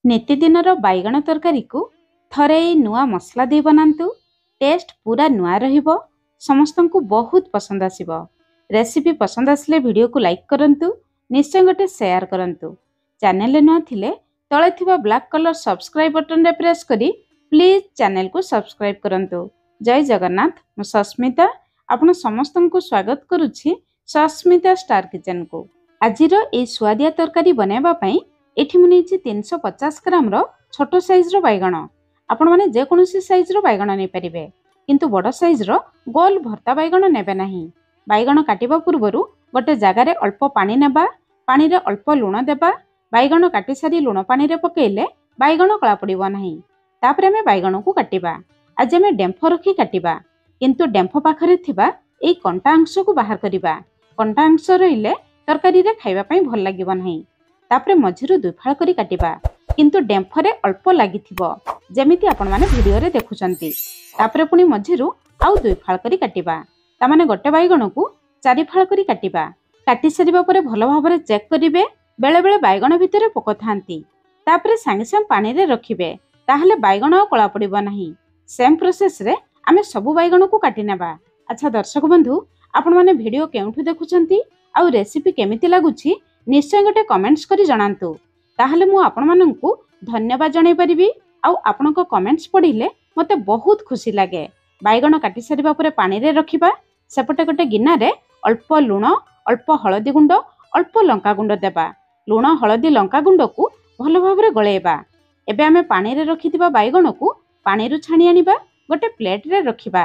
नितिदिनर बैगण तरकारी को थरे नुआ मसला दे बनातु। टेस्ट पूरा नुआ रहिबो। समस्त को बहुत पसंद आसिबो। रेसिपी पसंद आसिले वीडियो को लाइक करंतु, निश्चय गोटे शेयर करंतु। चैनल नुआ थिले तळे थिबा ब्लैक कलर सब्सक्राइब बटन रे प्रेस करी प्लीज चैनल को सब्सक्राइब करंतु। जय जगन्नाथ। मु सस्मिता आपण समस्त को स्वागत करुछि सस्मिता स्टार किचन को। आजिर ए स्वादिया तरकारी बनाइबा पई एठी मु नेछि 350 ग्राम रो छोटो साइज रो बैगण। आपण माने जे कोनोसी साइज रो बैगण नै परिबे, किंतु बड़ साइज रो गोल भर्ता बैगण नेबे नाही। बैगण काटिबा पूर्वरु गोटे जगार रे अल्प पानी नेबा, पानी रे अल्प लूण देबा। बैगण काटी सारी लूण पानी रे पकेइले बैगण कळा पड़िबो नाही। तापरे हमें बैगण को काटिबा। आज हमें डेम्फ रखी काटिबा, किंतु डेम्फ पाखरे थिबा एई कंटा अंश को बाहर करिबा। कंटा अंश रहिले तरकारी रे खाइबा पई भल लागिबो नाही। तापरे मझिरु दुई फाळ करी काटिबा, किंतु डेम्फरे अल्प लागिथिबो जेमिति आपण माने वीडियो रे देखुचंती। तापरे पुनी मझिरु आउ दुई फाळ करी काटिबा। ता माने गोटे बैगण को चारि फाळ करी काटिबा। काटी सरिबा परे भल भाबरे चेक करिवे, बेले बेले बैगण भितरे पोक थांती। तापरे संगे संग पानी रे रखिबे, ताहले बैगण आ कळा पड़िबो नाही। सेम प्रोसेस रे आमे सबु बैगण को काटी नेबा। अच्छा दर्शक बंधु, आपण माने वीडियो केउठु देखुचंती आउ रेसिपी केमिति लागुछि निश्चय गोटे कमेंट्स करी जणांतु। ताहले मु आपण माननकु धन्यवाद जणाई परिबी। आउ आपनको कमेंट्स पढिले मते बहुत खुशी लागे। बैगण काटी सरिबा परे पानी रे रखिबा। सेपटे गोटे गिन्ना रे अल्प लूण, अल्प हळदी गुंड, अल्प लंका गुंड देबा। लूण हळदी लंका गुंड को भल भाबरे गळेबा। एबे आमे पानी रे रखिथिबा बैगण को पानी रु छाणी आनिबा, गोटे प्लेट रे रखिबा।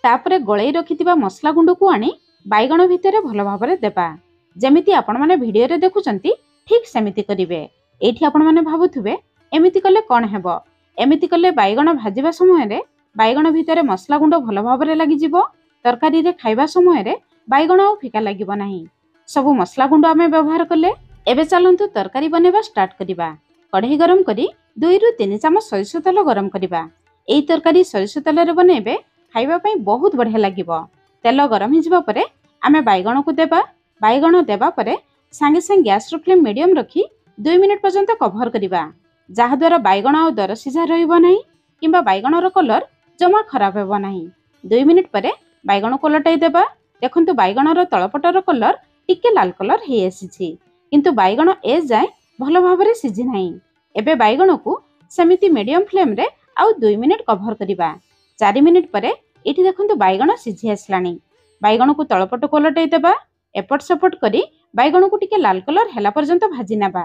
तापरे गळेई रखिथिबा मसला गुंड को आनी बैगण भितरे भल भाबरे देबा। जेमिति आपण माने वीडियो रे देखुचंती ठीक सेमिति करिवे। एठी आपण माने भाबुथुबे एमिति कले कोन हेबो। एमिति कले बैगण भाजिबा समय रे बैगण भितरे मसला गुंड भल भाबरे लागि जिवो। तरकारी रे खाइबा समय रे बैगण आ फिका लागिबो नाही। सबु मसला गुंड आमे व्यवहार कले। एबे चलंतु तरकारी बनेबा स्टार्ट करिबा। कढ़ई गरम करी 2 रु 3 चामच सरिष तेल गरम करिबा। एई तरकारी सरिष तेल रे बनेबे खाइबा पई बहुत बढ़िया लागिबो। तेल गरम हि जिबा परे आमे बैगण को देबा। बैगण देबा परे संगे संगे गैस रो फ्लेम मीडियम रखी 2 मिनिट पर्यंत कवर करिबा, जहा द्वारा बैगण आ दर सिझा रहिबो नाही किंबा बैगण रो कलर जमा खराब हेबो नाही। 2 मिनिट परे बैगण को लटाई देबा। देखंतु बैगण रो तळपट रो कलर टिके लाल कलर हे आसीछि, किंतु बैगण ए जाय भल भाबरे सिझि नाही। एबे बैगण को सेमिति मीडियम फ्लेम रे आउ 2 मिनिट कवर करिबा। 4 मिनिट परे एठी देखंतु बैगण सिझि आसलानी। बैगण को तळपट को लटाई देबा। एपट सपट करी बैगण को टिके लाल कलर हेला पर्यंत भाजी नेबा।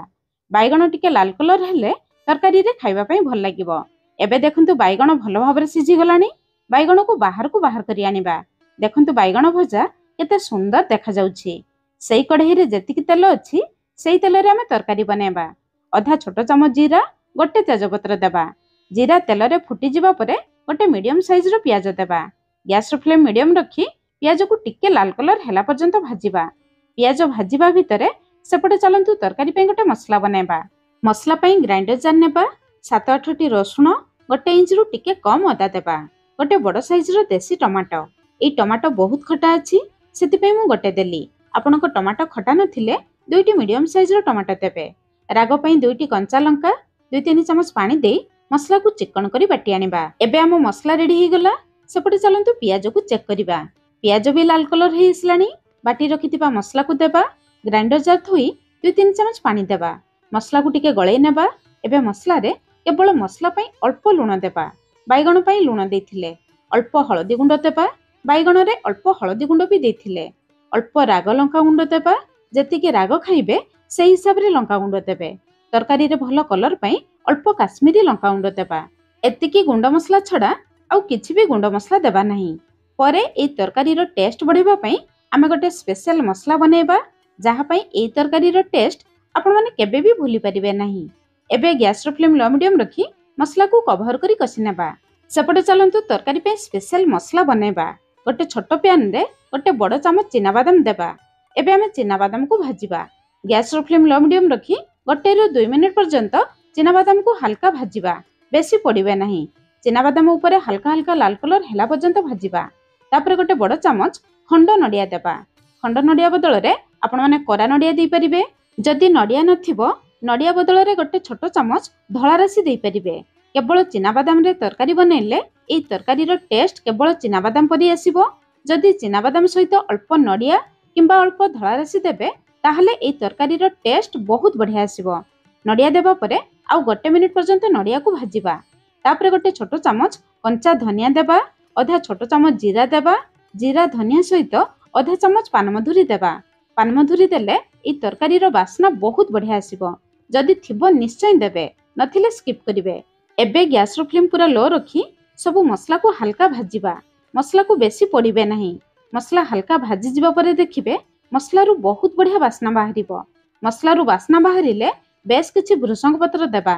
बैगण टिके लाल कलर हेले तरकारी रे खाइबा पई भल लागिबो। एबे देखंतु बैगण भल भाबरे सिझि गलानी। बैगण को बाहर करी आनिबा। देखंतु बैगण भजा केते सुंदर देखा जाउछि। सेई कढ़ई रे जेतिकी तेल अछि सेई तेल रे हमें तरकारी बनेबा। आधा छोट चामच जीरा, गोटे तेजपत्र देबा। जीरा तेल रे फुटी जिबा परे गोटे मीडियम साइज रो प्याज देबा। गैस रो फ्लेम मीडियम रखी प्याज को टिके लाल कलर हेला पर्यंत भाजिबा। प्याज भाजिबा भितरे सेपटे चलंतु तरकारी पई गोटे मसला बनेबा। मसला पई ग्राइंडर जार नेबा। 7-8 टी रसुण, गोटे इंच रु टिके कम अदा देबा। गोटे बड़ साइज रो देसी टमाटो। एई टमाटो बहुत खटा अछि, सेति पई मु गोटे देली। आपनको टमाटो खटा नथिले 2टी मीडियम साइज रो टमाटो देबे। राग पई 2टी कंचा लंका, 2-3 चमच पानी देई मसला को चिकन करी बाटी आनिबा। एबे हम मसला रेडी हे गला। सेपटे चलंतु पियाज को चेक करिबा। पियाज भी लाल कलर हे इसलानी। बाटी रखिथिबा मसला को देबा। ग्राइंडर जार थोई 2-3 चमच पानी देबा। मसला को टिके गळेई नेबा। एबे मसला रे केवल मसला पई अल्प लूण देबा। बैगण पई लूण देथिले। अल्प हळदी गुंड देबा। बैगण रे अल्प हळदी गुंड भी देथिले। अल्प राग लंका गुंड देबा। जेतिके राग खाइबे सेही हिसाब रे लंका गुंड देबे। तरकारी रे भलो कलर पई अल्प काश्मीरी लंका गुंड देबा। एतिकी गुंड मसला छडा आउ किछि भी गुंड मसला देबा नाही। परे ए तरकारी रो टेस्ट बढ़ेबा पई आमे गोटे स्पेशल मसला बनेबा, जहा पई ए तरकारी रो टेस्ट आपण माने केबे भी भूली परिबे नाही। एबे गैस रो फ्लेम लो मीडियम रखी मसला को कवर करी कसी नेबा। सेपटे चलंतु तरकारी पई स्पेशल मसला बनेबा। गोटे छोटो पैन रे गोटे बड़ चामच चिना बादाम देबा। एबे आमे चिना बादाम को भाजिबा। गैस रो फ्लेम लो मीडियम रखी 1 रु 2 मिनिट पर्यंत चिना बादाम को हल्का भाजिबा, बेसी पड़िबे नाही। चिना बादाम ऊपर हल्का हल्का लाल कलर हेला पर्यंत भाजिबा। तापरे गोटे बड़ चामच खंड नडिया देबा। खंड नडिया बदल रे आपण माने कोरा नडिया दै परिबे। जदि नडिया नथिबो नड़िया बदल में गोटे छोट चामच धला राशि दे पारिबे। केवल चिनाबादाम रे तरकारी बनैले एई तरकारीर टेस्ट केवल चिनाबादाम परि आसिबो। जदि चिनाबादाम सहित अल्प नड़िया किंबा अल्प धला राशि देबे ताहले एई तरकारीर टेस्ट बहुत बढ़िया आसिबो। नड़िया देबा परे आउ गोटे मिनिट पर्यंत नड़िया को भाजिबा। तापरे गोटे छोट चामच कंचा धनिया देबा, अधा छोट चामच जीरा देबा, जीरा धनिया सहित अधा चामच पानमधुरी देबा। पानमधुरी देले एई तरकारीर बास्ना बहुत बढ़िया आसिबो। जदि थिबो निश्चय देबे, नथिले स्किप करिवे। एबे गैस रो फ्लेम पूरा लो रखी सब मसला को हल्का भाजिबा। मसला को बेसी पोड़िबे नहीं। मसला हल्का भाजी जिबा परे देखिबे मसला रु बहुत बढ़िया बास्ना बाहरिबो। मसला रु बास्ना बाहरिले बेस किछि भृषंग पत्र देबा।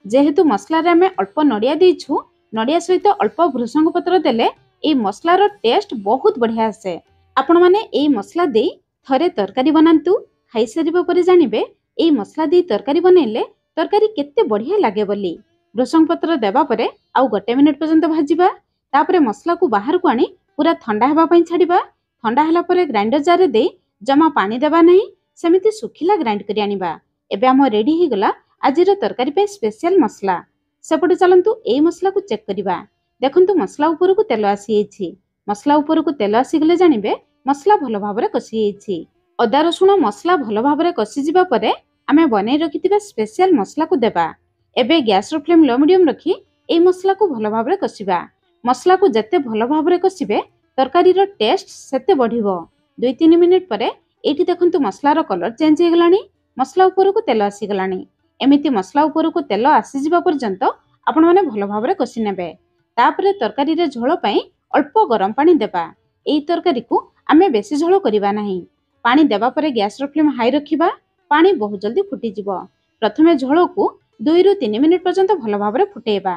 जेहेतु मसला रे हमें अल्प नड़िया देइछु, नड़िया सहित अल्प भृषंग पत्र देले एई मसला रो टेस्ट बहुत बढ़िया आसे। आपण माने एई मसला देई थरे तरकारी बनांतु। खाई सारिबा परे जानिबे एई मसला देई तरकारी बनैले तरकारी केते बढ़िया लागे बोली। भृषंग पत्र देबा परे आउ गोटे मिनिट पर्यंत भाजिबा। तापरे मसला को बाहर को आनी पूरा ठंडा हेबा पई छाड़िबा। ठंडा हला परे ग्राइंडर जार रे देई जमा पानी देबा नहीं, सेमिति सुखिला ग्राइंड करि आनिबा। एबे हम रेडी ही गला आजिर तरकारी पे स्पेशल मसला। सेपटे चलंतु एई मसला को चेक करिबा। देखंतु मसला ऊपर को तेल आसी एछि। मसला ऊपर को तेल आसी गले जानिबे मसला भलो भाबरे कसी एछि। अदा रसुण मसला भलो भाबरे कसी जिबा परे आमे बनै रखिथिबा स्पेशल मसला को देबा। एबे गैस रो फ्लेम लो मीडियम रखी एई मसला को भलो भाबरे कसिबा। मसला को जत्ते भलो भाबरे कसिबे तरकारीर टेस्ट सेते बढ़िबो। 2-3 मिनिट परे एठी देखंतु मसलार कलर चेंज हे गलानी। मसला ऊपर को तेल आसी गलानी। एमिति मसला ऊपर को तेल आसी जिबा पर्यंत आपण माने भलो भाबरे कसी नेबे। तापरे तरकारी रे झोल पई अल्प गरम पानी देबा। एई तरकारी को आमे बेसी झोल करिबा नाही। पानी देबा परे गैस रो फ्लेम हाई रखिबा। पानी बहुत जल्दी फुटी जिवो। प्रथमे झोल को 2-3 मिनिट पर्यंत भलो भाबरे फुटेबा।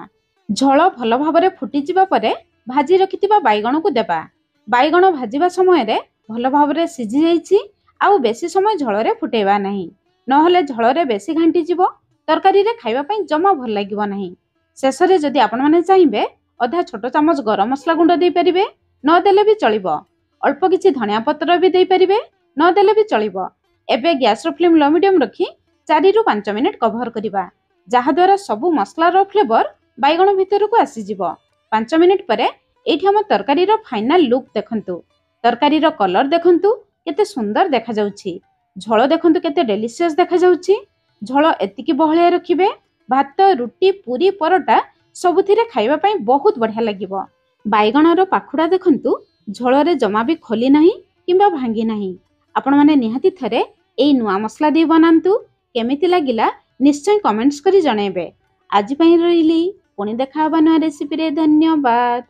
झोल भलो भाबरे फुटी जिबा परे भाजी रखिथिबा बैगण को देबा। बैगण भाजिबा समय रे भलो भाबरे सिझी जाईछि। आउ बेसी समय झोल रे फुटेबा नाही, नहले झोल रे बेसी घांटी जिवो। तरकारी रे खाइबा पई जमा भल लागिबो नाही। शेष रे जदि आपण माने चाहिबे अधा छोट चामच गरम मसला गुंड देई परिबे, न देले भी चलिबो। अल्प किछि धनिया पत्र भी देई परिबे, न देले भी चलिबो। एबे गैस रो फ्लेम लो मीडियम रखी 4-5 मिनिट कवर करिबा, जहा द्वारा सबु मसला रो फ्लेवर बैगण भितर को आसी जिवो। 5 मिनिट परे एठी हम तरकारी रो फाइनल लुक देखंतु। तरकारी रो कलर देखंतु केते सुंदर देखा जाउछि। झोल देखंतु केते डेलिशियस देखा जाउछि। झोल एतिकी बहलिया रखिबे, भात, रुटी, पूरी, परोटा सबुथिरे खाइबा पई बहुत बढ़िया लागिबो। बैगण रो पाखुडा देखंतु झोल रे जमा भी खोली नाही किंबा भांगी नाही। आपण माने निहाती थरे एई नुआ मसला दे बनांतु। केमिति लागिला निश्चय कमेंट्स करी जणैबे। आज पई रहिली, पुणी देखा हबा नुआ रेसिपी रे। धन्यवाद।